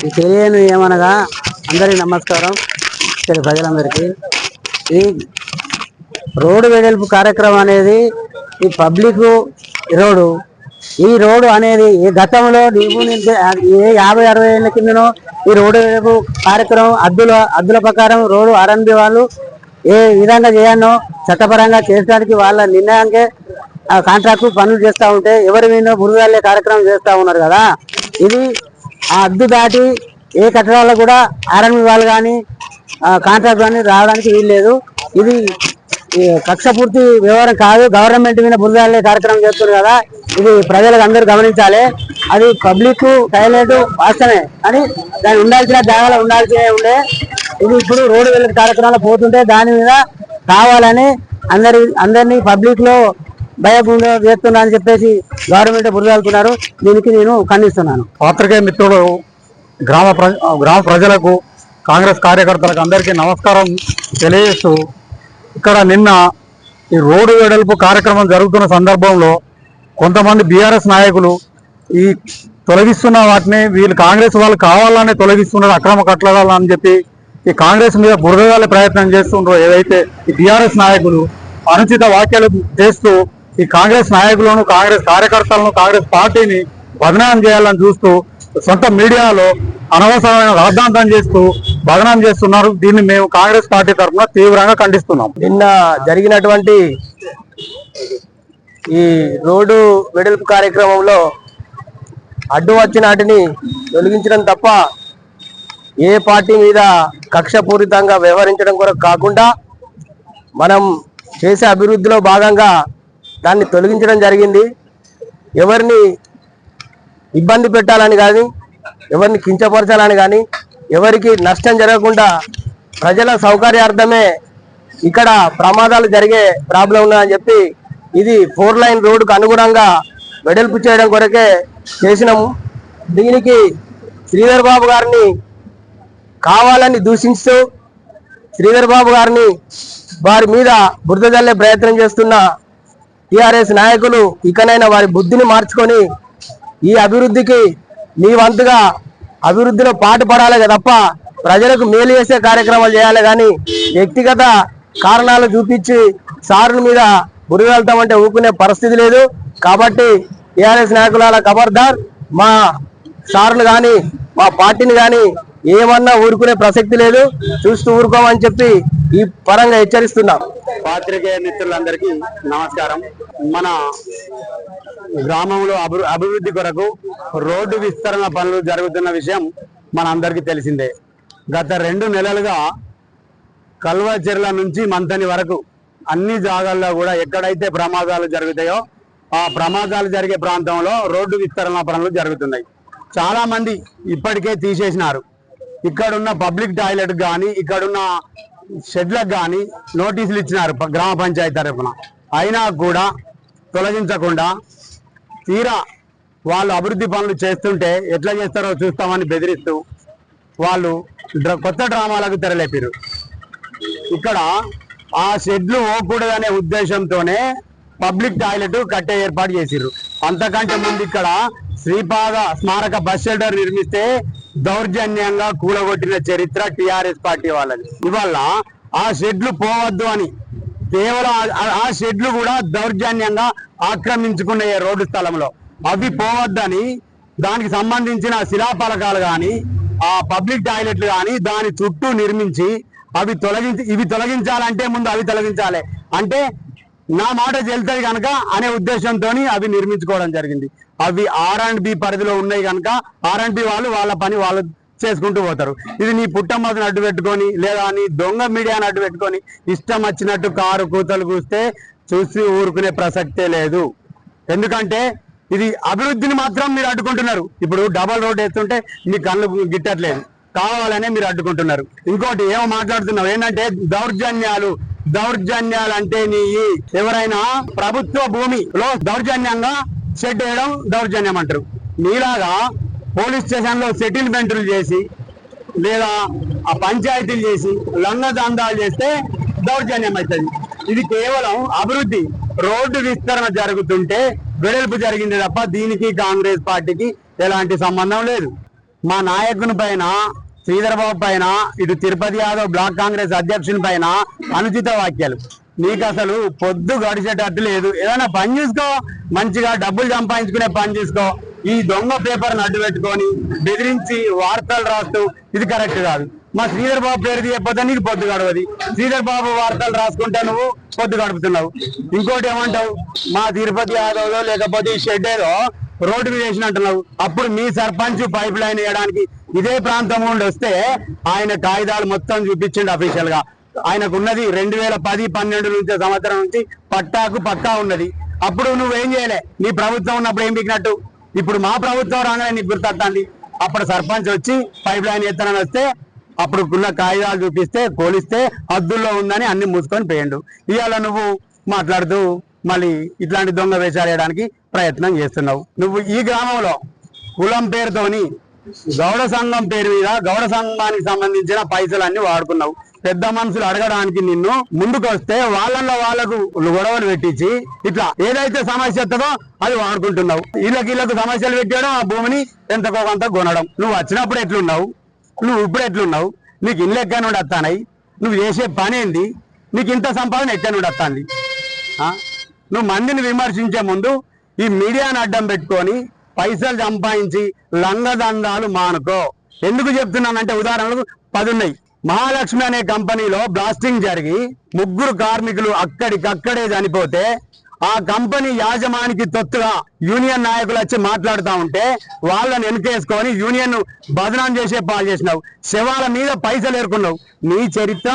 ఈ తెలియని ఏమనగా అందరికీ నమస్కారం. ప్రజలందరికీ ఈ రోడ్డు వెడల్పు కార్యక్రమం అనేది ఈ పబ్లిక్ రోడ్డు ఈ రోడ్డు అనేది ఈ గతంలో ఏ 50-60 ఏళ్ళ కిందనో ఈ రోడ్డు వెడల్పు కార్యక్రమం అద్దుల ప్రకారం రోడ్డు ఆర్ఎన్బి వాళ్ళు ఏ విధంగా చేయాలో చట్టపరంగా చేయడానికి వాళ్ళ నిర్ణయానికే కాంట్రాక్ట్ పనులు చేస్తూ ఉంటే ఎవరి మీద బురదల్లే కార్యక్రమం చేస్తూ ఉన్నారు కదా. ఇది ఆ అద్దు దాటి ఏ కట్టడాల్లో కూడా ఆర్ఎన్బి వాళ్ళు కానీ కాంట్రాక్ట్ కానీ రావడానికి వీల్లేదు. ఇది కక్ష పూర్తి వ్యవహారం కాదు, గవర్నమెంట్ మీద బురదల్లే కార్యక్రమం చేస్తున్నారు కదా. ఇది ప్రజలకు అందరూ గమనించాలి. అది పబ్లిక్ టాయిలెట్ వాస్తవమే కానీ దాని ఉండాల్సిన జాగాలో ఉండే ఇది ఇప్పుడు రోడ్డు వెళ్ళే కార్యక్రమాలు పోతుంటే దాని మీద కావాలని అందరినీ పబ్లిక్ లో భయగుండా చేస్తున్నా అని చెప్పేసి గవర్నమెంట్ బురదలుతున్నారు. దీనికి నేను ఖండిస్తున్నాను. పాత్రికేయ మిత్రులు, గ్రామ ప్రజలకు, కాంగ్రెస్ కార్యకర్తలకు అందరికీ నమస్కారం తెలియజేస్తూ, ఇక్కడ నిన్న ఈ రోడ్డు వెడల్పు కార్యక్రమం జరుగుతున్న సందర్భంలో కొంతమంది బీఆర్ఎస్ నాయకులు ఈ తొలగిస్తున్న వాటిని వీళ్ళు కాంగ్రెస్ వాళ్ళు కావాలని తొలగిస్తున్నారు, అక్రమ కట్టడాలు అని చెప్పి ఈ కాంగ్రెస్ మీద బురదగాలే ప్రయత్నం చేస్తుండ్రో ఏదైతే ఈ బీఆర్ఎస్ నాయకులు అనుచిత వ్యాఖ్యలు చేస్తూ ఈ కాంగ్రెస్ నాయకులను, కాంగ్రెస్ కార్యకర్తలను, కాంగ్రెస్ పార్టీని బదనాం చేయాలని చూస్తూ సొంత మీడియాలో అనవసరమైన రాద్ధాంతం చేస్తూ బదనాం చేస్తున్నారు. దీన్ని మేము కాంగ్రెస్ పార్టీ తరఫున తీవ్రంగా ఖండిస్తున్నాం. నిన్న జరిగినటువంటి ఈ రోడ్డు వెడల్పు కార్యక్రమంలో అడ్డు వచ్చిన వాటిని తొలగించడం తప్ప ఏ పార్టీ మీద కక్షపూరితంగా వ్యవహరించడం కొరకు కాకుండా మనం చేసే అభివృద్ధిలో భాగంగా దాన్ని తొలగించడం జరిగింది. ఎవరిని ఇబ్బంది పెట్టాలని కానీ, ఎవరిని కించపరచాలని కానీ, ఎవరికి నష్టం జరగకుండా ప్రజల సౌకర్యార్థమే ఇక్కడ ప్రమాదాలు జరిగే ప్రాబ్లం ఉన్నదని చెప్పి ఇది 4 లైన్ రోడ్డుకు అనుగుణంగా వెడల్పు చేయడం కొరకే చేసినాము. దీనికి శ్రీధర్ బాబు గారిని కావాలని దూషిస్తూ శ్రీధర్ బాబు గారిని వారి మీద బురద జల్లే ప్రయత్నం చేస్తున్న టీఆర్ఎస్ నాయకులు ఇకనైనా వారి బుద్ధిని మార్చుకొని ఈ అభివృద్ధికి మీ వంతుగా అభివృద్ధిలో పాటుపడాలి తప్ప ప్రజలకు మేలు చేసే కార్యక్రమాలు చేయాలి కానీ వ్యక్తిగత కారణాలు చూపించి సారుల మీద బురదలుతామంటే ఊరుకునే పరిస్థితి లేదు. కాబట్టి టీఆర్ఎస్ నాయకుల ఖబర్దార్, మా సార్లు కానీ మా పార్టీని కానీ ఏమన్నా ఊరుకునే ప్రసక్తి లేదు, చూస్తూ ఊరుకోమని చెప్పి ఈ పరంగా హెచ్చరిస్తున్నాం. పాత్రికేయ మిత్రులందరికీ నమస్కారం. మన గ్రామంలో అభివృద్ధి కొరకు రోడ్డు విస్తరణ పనులు జరుగుతున్న విషయం మన అందరికీ తెలిసిందే. గత 2 నెలలుగా కల్వచెర్ల నుంచి మంతని వరకు అన్ని జాగాల్లో కూడా ఎక్కడైతే ప్రమాదాలు జరుగుతాయో ఆ ప్రమాదాలు జరిగే ప్రాంతంలో రోడ్డు విస్తరణ పనులు జరుగుతున్నాయి. చాలా మంది ఇప్పటికే తీసేసినారు. ఇక్కడున్న పబ్లిక్ టాయిలెట్ కానీ, ఇక్కడున్న షెడ్లకు కానీ నోటీసులు ఇచ్చినారు గ్రామ పంచాయతీ తరఫున. అయినా కూడా తొలగించకుండా తీరా వాళ్ళు అభివృద్ధి పనులు చేస్తుంటే ఎట్లా చేస్తారో చూస్తామని బెదిరిస్తూ వాళ్ళు కొత్త డ్రామాలకు తెరలేపారు. ఇక్కడ ఆ షెడ్లు పోకూడదనే ఉద్దేశంతోనే పబ్లిక్ టాయిలెట్ కట్టే ఏర్పాటు చేసిర్రు. అంతకంటే ముందు ఇక్కడ శ్రీపాద స్మారక బస్ షెల్టర్ నిర్మిస్తే దౌర్జన్యంగా కూలగొట్టిన చరిత్ర టీఆర్ఎస్ పార్టీ వాళ్ళది. ఇవాళ ఆ షెడ్లు పోవద్దు అని కేవలం ఆ షెడ్లు కూడా దౌర్జన్యంగా ఆక్రమించుకున్న రోడ్డు స్థలంలో అవి పోవద్దని దానికి సంబంధించిన శిలాఫలకాలు కానీ, ఆ పబ్లిక్ టాయిలెట్లు కానీ దాని చుట్టూ నిర్మించి ఇవి తొలగించాలంటే ముందు అవి తొలగించాలి అంటే నా మాట చెల్తుంది కనుక అనే ఉద్దేశంతో అవి నిర్మించుకోవడం జరిగింది. అవి R&B పరిధిలో ఉన్నాయి కనుక R&B వాళ్ళు వాళ్ళ పని వాళ్ళు చేసుకుంటూ పోతారు. ఇది నీ పుట్టమ్మని అడ్డు పెట్టుకొని లేదా నీ దొంగ మీడియాని అడ్డు పెట్టుకొని ఇష్టం వచ్చినట్టు కారు కూతలు కూస్తే చూసి ఊరుకునే ప్రసక్తే లేదు. ఎందుకంటే ఇది అభివృద్ధిని మాత్రం మీరు అడ్డుకుంటున్నారు. ఇప్పుడు డబల్ రోడ్ వేస్తుంటే మీ కళ్ళు గిట్టట్లేదు, కావాలనే మీరు అడ్డుకుంటున్నారు. ఇంకోటి ఏమో మాట్లాడుతున్నావు ఏంటంటే దౌర్జన్యాలు అంటే నీ ఎవరైనా ప్రభుత్వ భూమిలో దౌర్జన్యంగా షెడ్ వేయడం దౌర్జన్యం అంటారు. మీలాగా పోలీస్ స్టేషన్ లో సెటిల్మెంట్లు చేసి లేదా ఆ పంచాయతీలు చేసి లంగదందాలు చేస్తే దౌర్జన్యం అవుతుంది. ఇది కేవలం అభివృద్ధి రోడ్డు విస్తరణ జరుగుతుంటే వెడల్పు జరిగింది తప్ప దీనికి కాంగ్రెస్ పార్టీకి ఎలాంటి సంబంధం లేదు. మా నాయకుని పైన శ్రీధర్ బాబు పైన ఇటు తిరుపతి యాదవ్ బ్లాక్ కాంగ్రెస్ అధ్యక్షుని పైన అనుచిత వాక్యాలు. నీకు అసలు పొద్దు గడిచేటట్టు లేదు. ఏదైనా పని చూసుకో, మంచిగా డబ్బులు సంపాదించుకునే పని చూసుకో. ఈ దొంగ పేపర్ని అడ్డు పెట్టుకొని బెదిరించి వార్తలు రాస్తూ ఇది కరెక్ట్ కాదు. మా శ్రీధర్ బాబు పేరు తీయకపోతే నీకు పొద్దు గడవది. శ్రీధర్ బాబు వార్తలు రాసుకుంటే నువ్వు పొద్దు గడుపుతున్నావు. ఇంకోటి ఏమంటావు, మా తిరుపతి యాదవ్ లేకపోతే ఈ షెడ్ ఏదో రోడ్డు మీద వేసినట్టున్నావు. అప్పుడు మీ సర్పంచ్ పైప్ లైన్ వేయడానికి ఇదే ప్రాంతం నుండి వస్తే ఆయన కాగితాలు మొత్తం చూపించిండు అఫీషియల్ గా. ఆయనకు ఉన్నది 2010-12 నుంచి సంవత్సరం నుంచి పట్టాకు పక్కా ఉన్నది. అప్పుడు నువ్వేం చేయలే, నీ ప్రభుత్వం ఉన్నప్పుడు ఏం పీకినట్టు. ఇప్పుడు మా ప్రభుత్వం రాగానే నీకు గుర్తొస్తుంది. అప్పుడు సర్పంచ్ వచ్చి పైప్ లైన్ ఎత్తానని వస్తే అప్పుడు ఉన్న కాగితాలు చూపిస్తే కోలిస్తే హద్దుల్లో ఉందని అన్ని మూసుకొని పోయిండు. ఇవాళ నువ్వు మాట్లాడుతూ మళ్ళీ ఇట్లాంటి దొంగ వేషాలు వేయడానికి ప్రయత్నం చేస్తున్నావు. నువ్వు ఈ గ్రామంలో కులం పేరుతోని గౌడ సంఘం పేరు మీద గౌడ సంఘానికి సంబంధించిన పైసలన్నీ వాడుకున్నావు. పెద్ద మనుషులు అడగడానికి నిన్ను ముందుకు వస్తే వాళ్ళకు గొడవలు పెట్టించి ఇట్లా ఏదైతే సమస్య వస్తుందో అది వాడుకుంటున్నావు. వీళ్ళకి సమస్యలు పెట్టడం, ఆ భూమిని ఎంతకో కొంత కొనడం. నువ్వు వచ్చినప్పుడు ఎట్లున్నావు, నువ్వు ఇప్పుడు ఎట్లున్నావు, నీకు ఇల్లు ఎక్కడి నుండి వస్తానాయి, నువ్వు చేసే పని ఏంది, నీకు ఇంత సంపాదన ఎక్కడి నుండి వస్తుంది. నువ్వు మందిని విమర్శించే ముందు ఈ మీడియాను అడ్డం పెట్టుకొని పైసలు సంపాదించి లంగదండాలు మానుకో. ఎందుకు చెప్తున్నానంటే ఉదాహరణకు 10 ఉన్నాయి. మహాలక్ష్మి అనే కంపెనీలో బ్లాస్టింగ్ జరిగి 3 కార్మికులు అక్కడికక్కడే చనిపోతే ఆ కంపెనీ యాజమానికి తొత్తుగా యూనియన్ నాయకులు వచ్చి మాట్లాడుతూ ఉంటే వాళ్ళని వెనుకేసుకొని యూనియన్ బదనాం చేసే పాలు చేసినావు. శవాల మీద పైసలు ఏరుకున్నావు. నీ చరిత్ర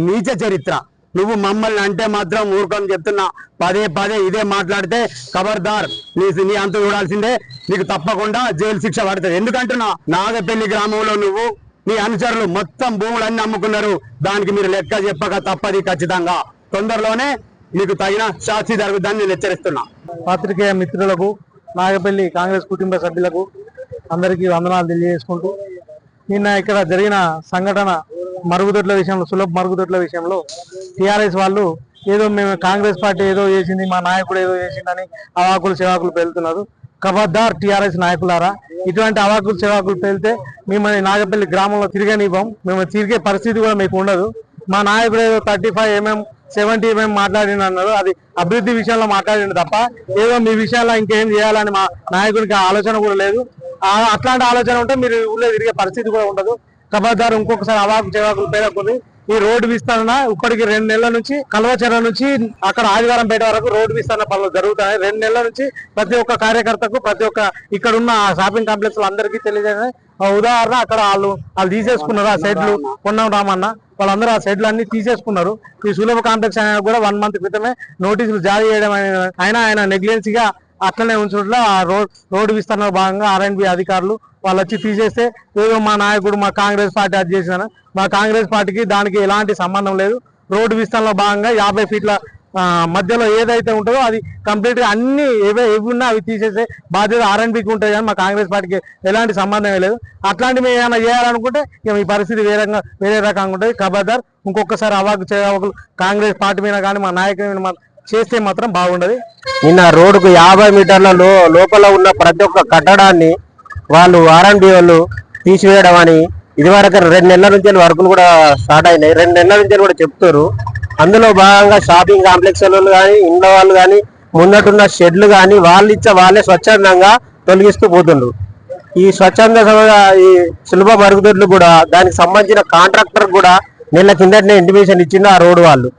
నీచ చరిత్ర. నువ్వు మమ్మల్ని అంటే మాత్రం ఊరుకొని చెప్తున్నా. పదే ఇదే మాట్లాడితే ఖబర్దార్, నీ అంత చూడాల్సిందే. నీకు తప్పకుండా జైలు శిక్ష పడుతుంది. ఎందుకంటున్నా, నాగపల్లి గ్రామంలో నువ్వు నీ అనుచరులు మొత్తం భూములన్నీ అమ్ముకున్నారు. దానికి మీరు లెక్క చెప్పక తప్పది. ఖచ్చితంగా తొందరలోనే మీకు తగిన శాస్తి జరుగుతుందని నేను హెచ్చరిస్తున్నా. పాత్రికేయ మిత్రులకు, నాగపల్లి కాంగ్రెస్ కుటుంబ సభ్యులకు అందరికీ వందనాలు తెలియజేసుకుంటూ, నిన్న ఇక్కడ జరిగిన సంఘటన మరుగుదొడ్ల విషయంలో, సులభ మరుగుదొడ్ల విషయంలో టీఆర్ఎస్ వాళ్ళు ఏదో మేము కాంగ్రెస్ పార్టీ ఏదో చేసింది, మా నాయకుడు ఏదో చేసిందని అవాకులు చెవాకులు పేలుతున్నారు. ఖబర్దార్ టీఆర్ఎస్ నాయకులారా, ఇటువంటి అవాకులు చెవాకులు పేలితే మిమ్మల్ని నాగపల్లి గ్రామంలో తిరగనివ్వం. మేము తిరిగే పరిస్థితి కూడా మీకు ఉండదు. మా నాయకుడు ఏదో 35 mm 70 mm మాట్లాడిన అన్నారు. అది అభివృద్ధి విషయంలో మాట్లాడింది తప్ప ఏదో మీ విషయాల్లో ఇంకేం చేయాలని మా నాయకుడికి ఆలోచన కూడా లేదు. అట్లాంటి ఆలోచన ఉంటే మీరు ఊళ్ళో తిరిగే పరిస్థితి కూడా ఉండదు. ఖబర్దార్, ఇంకొకసారి అవాకు చెవాకులు పేరకుంది. ఈ రోడ్డు విస్తరణ ఇప్పటికి 2 నెలల నుంచి కల్వచెర నుంచి అక్కడ ఆదివారంపేట వరకు రోడ్డు విస్తరణ పనులు జరుగుతాయి. 2 నెలల నుంచి ప్రతి ఒక్క కార్యకర్తకు, ప్రతి ఒక్క ఇక్కడ ఉన్న షాపింగ్ కాంప్లెక్స్ అందరికీ తెలియజేయాలి. ఉదాహరణ, అక్కడ వాళ్ళు తీసేసుకున్నారు ఆ సైడ్లు. పొన్నం రామన్న వాళ్ళందరూ ఆ సైడ్లు అన్ని తీసేసుకున్నారు. ఈ సులభ కాంప్లెక్స్ అయినా కూడా 1 month క్రితమే నోటీసులు జారీ చేయడం అయినా ఆయన నెగ్లిజెన్సీగా అట్లనే ఉంచడంలో ఆ రోడ్డు విస్తరణ భాగంగా R&B అధికారులు వాళ్ళు వచ్చి తీసేస్తే ఏదో మా నాయకుడు మా కాంగ్రెస్ పార్టీ అది చేసిన, మా కాంగ్రెస్ పార్టీకి దానికి ఎలాంటి సంబంధం లేదు. రోడ్డు విస్తరణలో భాగంగా 50 feet మధ్యలో ఏదైతే ఉంటుందో అది కంప్లీట్ గా అన్ని ఏవున్నా అవి తీసేసే బాధ్యత R&Bకి ఉంటుంది, కానీ మా కాంగ్రెస్ పార్టీకి ఎలాంటి సంబంధమే లేదు. అట్లాంటివి ఏమైనా చేయాలనుకుంటే ఇక ఈ పరిస్థితి వేరే రకంగా ఉంటుంది. ఖబర్దార్, ఇంకొకసారి అవాకు చేయవాకులు కాంగ్రెస్ పార్టీ మీద కానీ మా నాయకుడి మీద చేస్తే మాత్రం బాగుండదు. నిన్న రోడ్డుకు 50 మీటర్ల లోపల ఉన్న ప్రతి ఒక్క కట్టడాన్ని వాళ్ళు R&B వాళ్ళు తీసివేయడం అని ఇదివరకు 2 నెలల నుంచి వర్కులు కూడా స్టార్ట్ అయినాయి. 2 నెలల నుంచి కూడా చెప్తారు. అందులో భాగంగా షాపింగ్ కాంప్లెక్స్ వాళ్ళు కానీ, ఇండ్ల వాళ్ళు కానీ, ముందటున్న షెడ్లు కానీ వాళ్ళే స్వచ్ఛందంగా తొలగిస్తూ పోతుండ్రు. ఈ స్వచ్ఛంద ఈ సులభ మరుగుదొడ్లు కూడా దానికి సంబంధించిన కాంట్రాక్టర్ కూడా నెల కిందటనే ఇంటిమేషన్ ఇచ్చిండు ఆ రోడ్డు వాళ్ళు.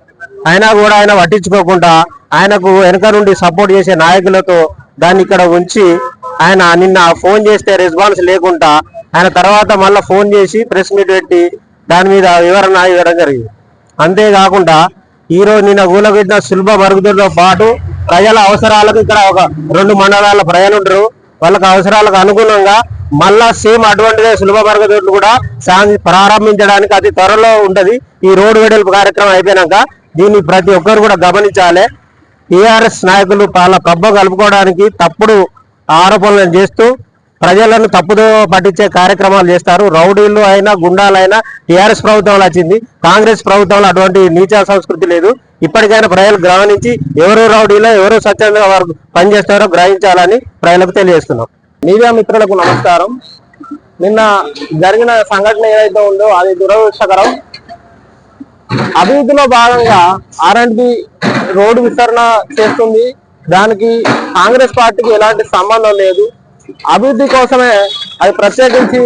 అయినా కూడా ఆయన పట్టించుకోకుండా ఆయనకు వెనక నుండి సపోర్ట్ చేసే నాయకులతో దాన్ని ఇక్కడ ఉంచి ఆయన నిన్న ఫోన్ చేస్తే రెస్పాన్స్ లేకుండా ఆయన తర్వాత మళ్ళీ ఫోన్ చేసి ప్రెస్ మీట్ పెట్టి దాని మీద వివరణ ఇవ్వడం జరిగింది. అంతేకాకుండా ఈరోజు నిన్న కూలబెట్టిన సులభ మరుగుదొడ్లతో పాటు ప్రజల అవసరాలకు ఇక్కడ ఒక 2 మండలాల ప్రజలు ఉంటారు. వాళ్ళకి అవసరాలకు అనుగుణంగా మళ్ళా సేమ్ అటువంటిదే సులభ మరుగుదొడ్లు కూడా ప్రారంభించడానికి అతి త్వరలో ఉంటది. ఈ రోడ్డు వెడల్పు కార్యక్రమం అయిపోయినాక దీన్ని ప్రతి ఒక్కరు కూడా గమనించాలి. టీఆర్ఎస్ నాయకులు వాళ్ళ కబ్బ కలుపుకోవడానికి తప్పుడు ఆరోపణలు చేస్తూ ప్రజలను తప్పుదో పట్టించే కార్యక్రమాలు చేస్తారు. రౌడీలు అయినా గుండాలైనా టీఆర్ఎస్ ప్రభుత్వంలో వచ్చింది, కాంగ్రెస్ ప్రభుత్వంలో అటువంటి నీచ సంస్కృతి లేదు. ఇప్పటికైనా ప్రజలు గ్రహించి ఎవరు రౌడీలో ఎవరు స్వచ్ఛందంగా వారు పనిచేస్తారో గ్రహించాలని ప్రజలకు తెలియజేస్తున్నాం. మీడియా మిత్రులకు నమస్కారం. నిన్న జరిగిన సంఘటన ఏదైతే ఉందో అది దురదృష్టకరం. అభివృద్ధిలో భాగంగా R&B రోడ్డు విస్తరణ చేస్తుంది. దానికి కాంగ్రెస్ పార్టీకి ఎలాంటి సంబంధం లేదు. అభివృద్ధి కోసమే అది ప్రత్యేకించి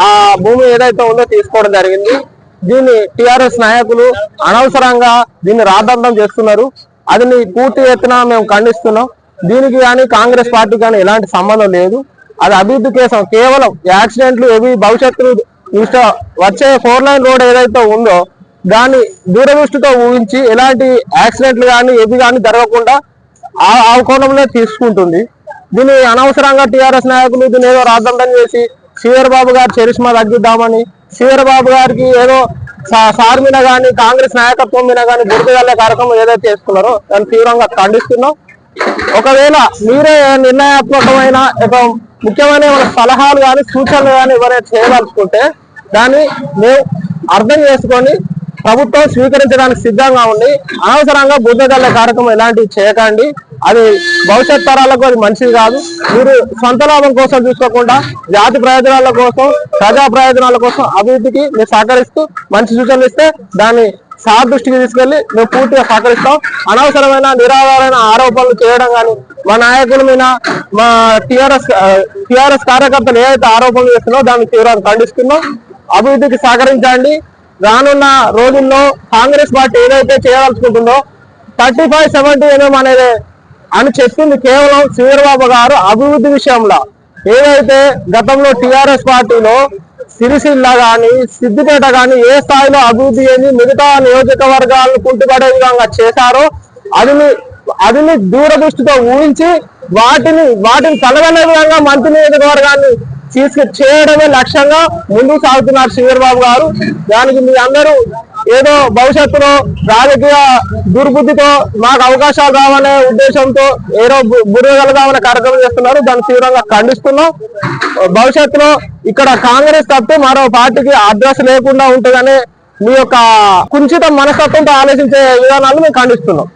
ఆ భూమి ఏదైతే ఉందో తీసుకోవడం జరిగింది. దీన్ని టిఆర్ఎస్ నాయకులు అనవసరంగా దీన్ని రాద్ధాంతం చేస్తున్నారు. అది పూర్తి ఎత్తున మేము ఖండిస్తున్నాం. దీనికి కానీ కాంగ్రెస్ పార్టీ కానీ ఎలాంటి సంబంధం లేదు. అది అభివృద్ధి కోసం కేవలం యాక్సిడెంట్లు ఏవి భవిష్యత్తు వచ్చే 4 లైన్ రోడ్ ఏదైతే ఉందో దాన్ని దూరదృష్టితో ఊహించి ఎలాంటి యాక్సిడెంట్లు కానీ ఏవి కానీ జరగకుండా ఆ కోణంలో తీసుకుంటుంది. దీన్ని అనవసరంగా టిఆర్ఎస్ నాయకులు దీన్ని ఏదో రాద్ధాంతం చేసి శ్రీధర్ బాబు గారు చరిష్మా తగ్గిద్దామని శ్రీధర్ బాబు గారికి ఏదో సార్ మీద కానీ కాంగ్రెస్ నాయకత్వం మీద కానీ బురదజల్లే కార్యక్రమం ఏదైతే చేసుకున్నారో దాన్ని తీవ్రంగా ఖండిస్తున్నాం. ఒకవేళ మీరే నిర్ణయాత్మకమైన ముఖ్యమైన సలహాలు కానీ సూచనలు కానీ ఎవరైనా చేయదలుచుకుంటే దాన్ని మేము అర్థం చేసుకొని ప్రభుత్వం స్వీకరించడానికి సిద్ధంగా ఉంది. అనవసరంగా బురదజల్లే కార్యక్రమం ఎలాంటివి చేయకండి. అది భవిష్యత్ తరాలకు అది మంచిది కాదు. మీరు సొంత లాభం కోసం చూసుకోకుండా జాతి ప్రయోజనాల కోసం ప్రజా ప్రయోజనాల కోసం అభివృద్ధికి మీరు సహకరిస్తూ మంచి సూచనలు ఇస్తే దాన్ని సార్ దృష్టికి తీసుకెళ్లి మేము పూర్తిగా సహకరిస్తాం. అనవసరమైన నిరాధారమైన ఆరోపణలు చేయడం కానీ మా నాయకుల మీద మా టిఆర్ఎస్ కార్యకర్తలు ఏదైతే ఆరోపణలు చేస్తున్నారో దాన్ని తీవ్రంగా ఖండిస్తున్నాం. అభివృద్ధికి సహకరించండి. రానున్న రోజుల్లో కాంగ్రెస్ పార్టీ ఏదైతే చేయదలుచుకుంటుందో 35-70 mm అనేది అని చెప్పింది కేవలం శ్రీధర్ బాబు గారు అభివృద్ధి విషయంలో. ఏదైతే గతంలో టిఆర్ఎస్ పార్టీలో సిరిసిల్ల కానీ సిద్దిపేట కానీ ఏ స్థాయిలో అభివృద్ధి చేసి మిగతా నియోజకవర్గాలను కుంటుపడే విధంగా చేశారో అదిని దూరదృష్టితో ఊహించి వాటిని కలగలే విధంగా మంత్రి నియోజకవర్గాన్ని చేయడమే లక్ష్యంగా ముందుకు సాగుతున్నారు శ్రీధర్ బాబు గారు. దానికి మీ అందరూ ఏదో భవిష్యత్తులో రాజకీయ దుర్బుద్ధితో మాకు అవకాశాలు రావనే ఉద్దేశంతో ఏదో బుర్రగలగామనే కార్యక్రమం చేస్తున్నారు. దాన్ని తీవ్రంగా ఖండిస్తున్నాం. భవిష్యత్తులో ఇక్కడ కాంగ్రెస్ తప్ప మరో పార్టీకి అడ్రస్ లేకుండా ఉంటుందనే మీ యొక్క కుంచిత మనస్తత్వంతో ఆలోచించే విధానాలు మేము ఖండిస్తున్నాం.